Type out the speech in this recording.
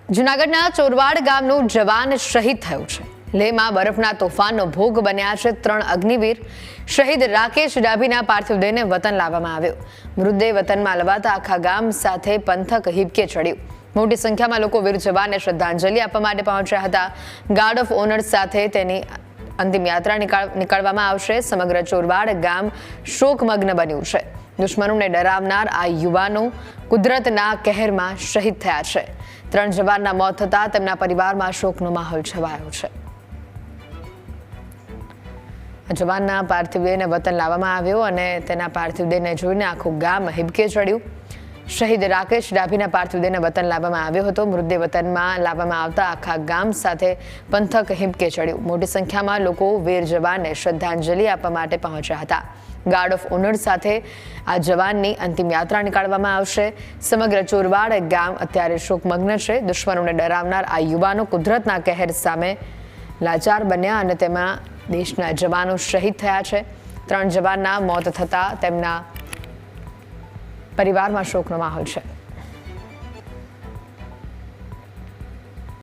જૂનાગઢના ચોરવાડ ગામનું જવાન શહીદ થયું છે। લેહમાં બરફના તોફાનનો ભોગ બન્યા છે 3 અગ્નિવીર। શહીદ રાકેશ ડાભીના પાર્થિવ દેહને વતન લાવવામાં આવ્યો। મૃતદેહ વતનમાં લવાતા આખા ગામ સાથે પંથક હિબકે ચડ્યું। મોટી સંખ્યામાં લોકો વીર જવાનને શ્રદ્ધાંજલિ આપવા માટે પહોંચ્યા હતા। ગાર્ડ ઓફ ઓનર સાથે તેની અંતિમ યાત્રા નીકળવામાં આવશે। સમગ્ર ચોરવાડ ગામ શોકમગ્ન બન્યું છે। દુશ્મનોને ડરાવનાર આ યુવાનો કુદરતના કહેરમાં શહીદ થયા છે। 3 જવાનના મોત થતા તેમના પરિવારમાં શોકનો માહોલ છવાયો છે। જવાનના પાર્થિવ દેહને વતન લાવવામાં આવ્યો અને તેના પાર્થિવ દેહને જોઈને આખું ગામ હિબકે ચડ્યું। શહીદ રાકેશ ડાભીના પાર્થિવ દેહને વતન લાવવામાં આવ્યો હતો। મૃતદેહ વતનમાં લાવવામાં આવતા આખા ગામ સાથે પંથક હિબકે ચડ્યું। મોટી સંખ્યામાં લોકો વીર જવાનને શ્રદ્ધાંજલિ આપવા માટે પહોંચ્યા હતા। ગાર્ડ ઓફ ઓનર સાથે આ જવાનની અંતિમ યાત્રા નીકાળવામાં આવશે। સમગ્ર ચોરવાડ ગામ અત્યારે શોકમગ્ન છે। દુશ્મનોને ડરાવનાર આ યુવાનો કુદરતના કહેર સામે લાચાર બન્યા અને તેમાં દેશના જવાનો શહીદ થયા છે। 3 જવાનના મોત થતા તેમના પરિવારમાં શોકનો માહોલ છે।